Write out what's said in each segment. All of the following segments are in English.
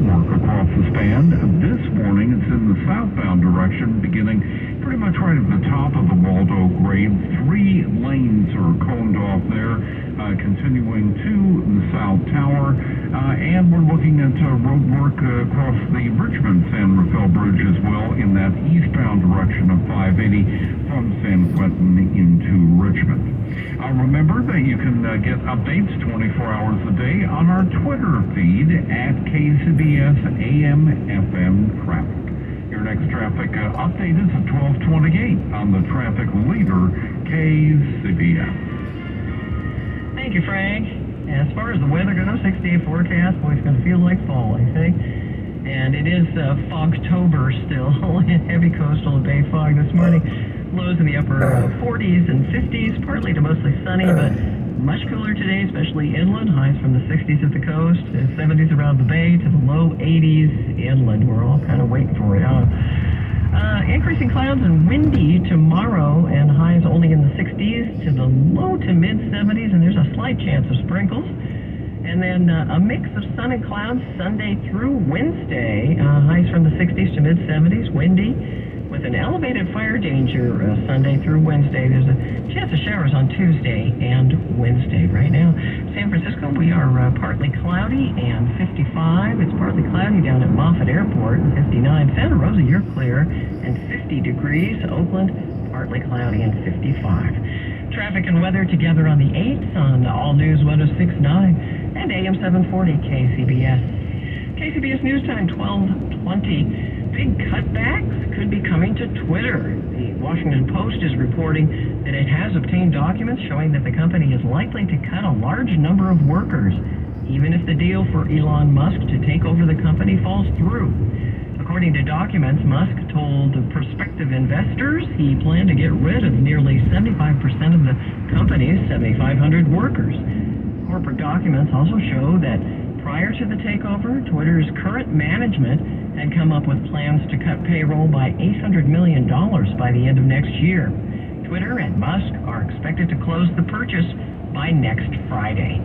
work across the span. This morning, it's in the southbound direction, beginning pretty much right at the top of the Waldo grade. 3 lanes are coned off there, continuing to the South Tower. And we're looking at road work across the Richmond-San Rafael Bridge as well in that eastbound direction of 580 from San Quentin into Richmond. Remember that you can get updates 24 hours a day on our Twitter feed at KCBS AM FM Traffic. Your next traffic update is at 12:28 on the traffic leader, KCBS. Thank you, Frank. As far as the weather goes, 6-day forecast, boy, it's going to feel like fall, I think. And it is Fogtober still, heavy coastal and bay fog this morning. Lows in the upper 40s and 50s, partly to mostly sunny, but much cooler today, especially inland. Highs from the 60s at the coast, 70s around the bay, to the low 80s inland. We're all kind of waiting for it. Increasing clouds and windy tomorrow, and highs only in the 60s to the low to mid 70s, and there's a slight chance of sprinkles. And then a mix of sun and clouds Sunday through Wednesday, highs from the 60s to mid 70s, windy, with an elevated fire danger Sunday through Wednesday. There's a chance of showers on Tuesday and Wednesday. Right now, San Francisco, we are partly cloudy and 55. It's partly cloudy down at Moffett Airport, 59. Santa Rosa, you're clear, and 50 degrees. Oakland, partly cloudy and 55. Traffic and weather together on the 8th on All News 106.9 and AM 740 KCBS. KCBS News Time 12:20. Big cutbacks could be coming to Twitter. The Washington Post is reporting that it has obtained documents showing that the company is likely to cut a large number of workers, even if the deal for Elon Musk to take over the company falls through. According to documents, Musk told prospective investors he planned to get rid of nearly 75% of the company's 7,500 workers. Corporate documents also show that prior to the takeover, Twitter's current management had come up with plans to cut payroll by $800 million by the end of next year. Twitter and Musk are expected to close the purchase by next Friday.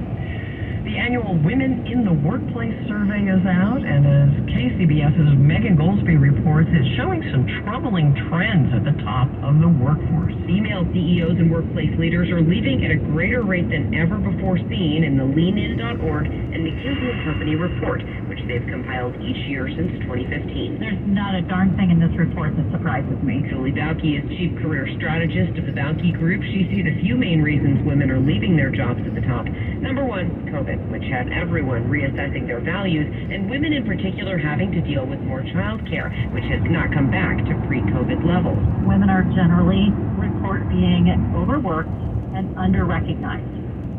The annual Women in the Workplace survey is out, and as KCBS's Megan Goldsby reports, it's showing some troubling trends at the top of the workforce. Female CEOs and workplace leaders are leaving at a greater rate than ever before seen in the LeanIn.org and McKinsey & Company report, which they've compiled each year since 2015. There's not a darn thing in this report that surprises me. Julie Bauke is Chief Career Strategist of the Bauke Group. She sees a few main reasons women are leaving their jobs at the top. Number one, COVID, which had everyone reassessing their values, and women in particular having to deal with more child care, which has not come back to pre-COVID levels. Women are generally report being overworked and under-recognized,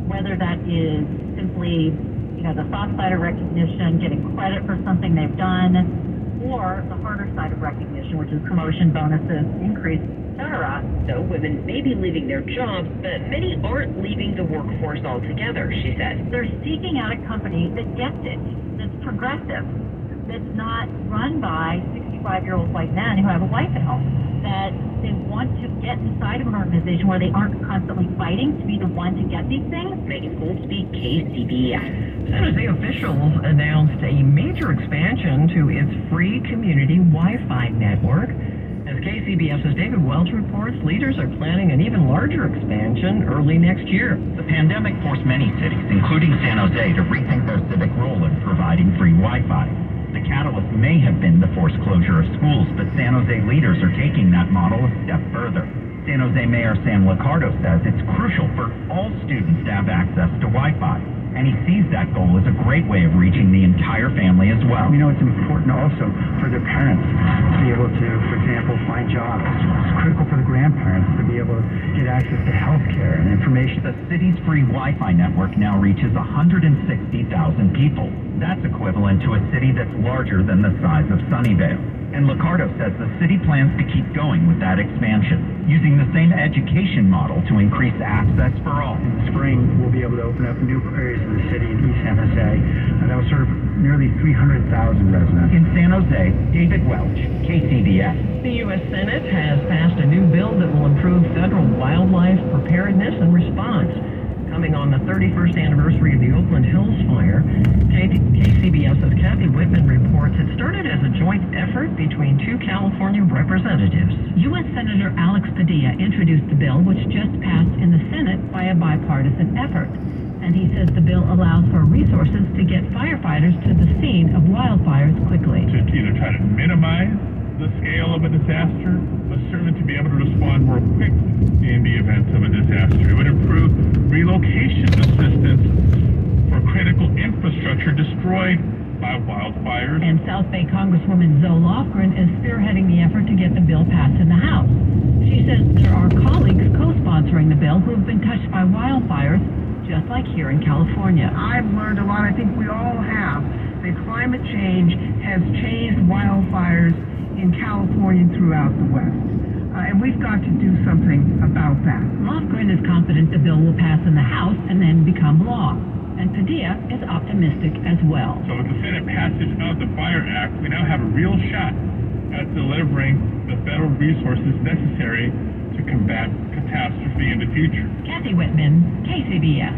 whether that is simply, the soft side of recognition, getting credit for something they've done, or the harder side of recognition, which is promotion, bonuses, increase, etc. So women may be leaving their jobs, but many aren't leaving the workforce altogether, she says. They're seeking out a company that gets it, that's progressive, that's not run by 65-year-old white men who have a wife at home, that they want to get inside of an organization where they aren't constantly fighting to be the one to get these things. Megan Goldsby, KCBS. San Jose officials announced a major expansion to its free community Wi-Fi network. As KCBS's David Welch reports, leaders are planning an even larger expansion early next year. The pandemic forced many cities, including San Jose, to rethink their civic role in providing free Wi-Fi. The catalyst may have been the forced closure of schools, but San Jose leaders are taking that model a step further. San Jose Mayor Sam Liccardo says it's crucial for all students to have access to Wi-Fi, and he sees that goal as a great way of reaching the entire family as well. It's important also for the parents to be able to, for example, find jobs. It's critical for the grandparents to be able to get access to health care and information. The city's free Wi-Fi network now reaches 160,000 people. That's equivalent to a city that's larger than the size of Sunnyvale. And Liccardo says the city plans to keep going with that expansion, using the same education model to increase access for all. In the spring, we'll be able to open up new areas of the city in East San Jose, and that will serve nearly 300,000 residents. In San Jose, David Welch, KCBS. The U.S. Senate has passed a new bill that will improve federal wildlife preparedness and response. Coming on the 31st anniversary of the Oakland Hills fire, KCBS's Kathy Whitman reports joint effort between two California representatives. U.S. Senator Alex Padilla introduced the bill, which just passed in the Senate by a bipartisan effort. And he says the bill allows for resources to get firefighters to the scene of wildfires quickly. To try to minimize the scale of a disaster, but certainly to be able to respond more quickly in the event of a disaster. It would improve relocation assistance for critical infrastructure destroyed by wildfires. And South Bay Congresswoman Zoe Lofgren is spearheading the effort to get the bill passed in the House. She says there are colleagues co-sponsoring the bill who have been touched by wildfires, just like here in California. I've learned a lot, I think we all have, that climate change has changed wildfires in California and throughout the West. And we've got to do something about that. Lofgren is confident the bill will pass in the House and then become law. And Padilla is optimistic as well. So with the Senate passage of the Fire Act, we now have a real shot at delivering the federal resources necessary to combat catastrophe in the future. Kathy Whitman, KCBS.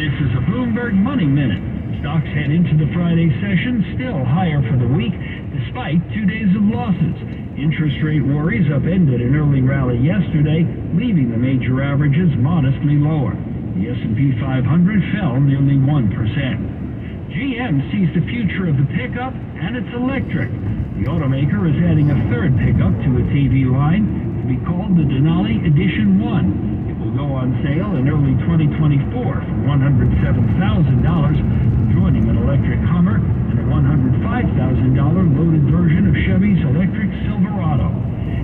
This is a Bloomberg Money Minute. Stocks head into the Friday session still higher for the week, despite 2 days of losses. Interest rate worries upended an early rally yesterday, leaving the major averages modestly lower. The S&P 500 fell nearly 1%. GM sees the future of the pickup, and it's electric. The automaker is adding a third pickup to its EV line to be called the Denali Edition 1. It will go on sale in early 2024 for $107,000, joining an electric Hummer and a $105,000 loaded version of Chevy's electric Silverado.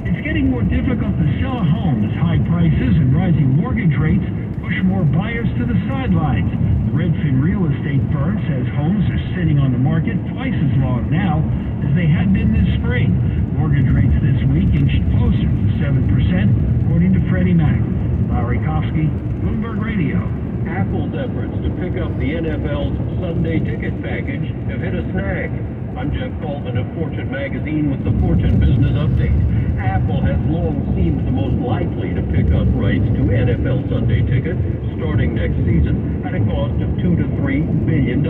It's getting more difficult to sell a home as high prices and rising mortgage rates push more buyers to the sidelines. The Redfin real estate firm says homes are sitting on the market twice as long now as they had been this spring. Mortgage rates this week inched closer to 7%, according to Freddie Mac. Larry Kofsky, Bloomberg Radio. Apple's efforts to pick up the NFL's Sunday ticket package have hit a snag. I'm Jeff Colvin of Fortune Magazine with the Fortune Business Update. Apple has long seemed the most likely to pick up rights to NFL Sunday tickets starting next season at a cost of $2 to $3 billion.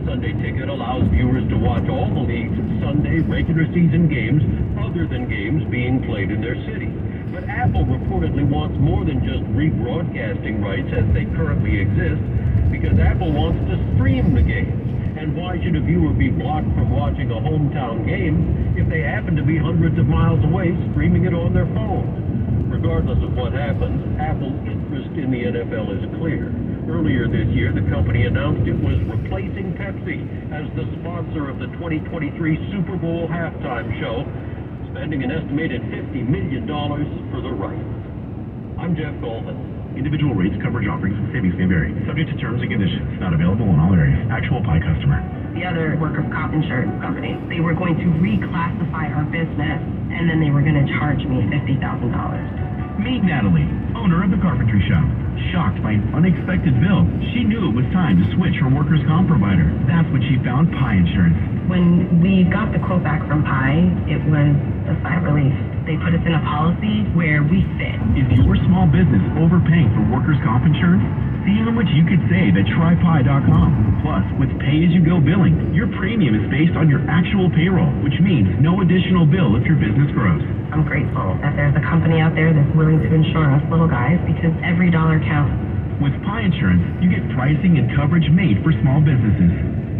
Sunday Ticket allows viewers to watch all the league's Sunday regular season games other than games being played in their city. But Apple reportedly wants more than just rebroadcasting rights as they currently exist, because Apple wants to stream the games. And why should a viewer be blocked from watching a hometown game if they happen to be hundreds of miles away streaming it on their phone? Regardless of what happens, Apple's interest in the NFL is clear. Earlier this year, the company announced it was replacing Pepsi as the sponsor of the 2023 Super Bowl halftime show, spending an estimated $50 million for the rights. I'm Jeff Colvin. Individual rates, coverage offerings, and savings may vary. Subject to terms and conditions. Not available in all areas. Actual pie customer. The other workers' comp insurance company, they were going to reclassify our business, and then they were going to charge me $50,000. Meet Natalie, owner of the carpentry shop. Shocked by an unexpected bill, she knew it was time to switch her workers' comp provider. That's when she found Pie Insurance. When we got the quote back from Pie, it was a sigh of relief. They put us in a policy where we fit. Is your small business overpaying for workers' comp insurance? See how much you could save at trypie.com. Plus, with pay-as-you-go billing, your premium is based on your actual payroll, which means no additional bill if your business grows. I'm grateful that there's a company out there that's willing to insure us little guys, because every dollar counts. With Pie Insurance, you get pricing and coverage made for small businesses.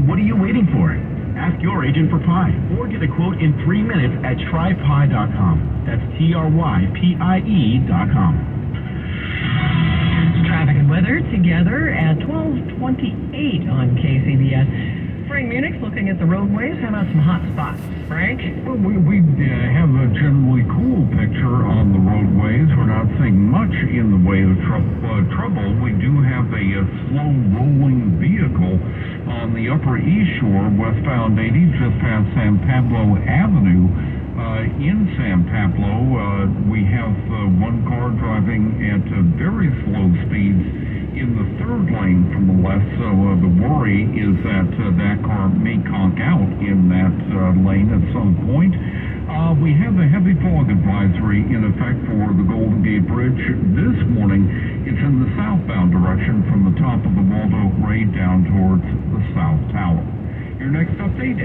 What are you waiting for? Ask your agent for Pie, or get a quote in 3 minutes at trypie.com. That's TRYPIE.com. Traffic and weather together at 12:28 on KCBS. Frank Munich's looking at the roadways. How about some hot spots, Frank? Well, we have a generally cool picture on the roadways. We're not seeing much in the way of trouble. We do have a slow-rolling vehicle on the Upper East Shore, westbound 80, just past San Pablo Avenue. In San Pablo, we have one car driving at very slow speeds in the third lane from the left, so the worry is that that car may conk out in that lane at some point. We have a heavy fog advisory in effect for the Golden Gate Bridge this morning. It's in the southbound direction from the top of the Waldo Grade down towards the South Tower. Your next update.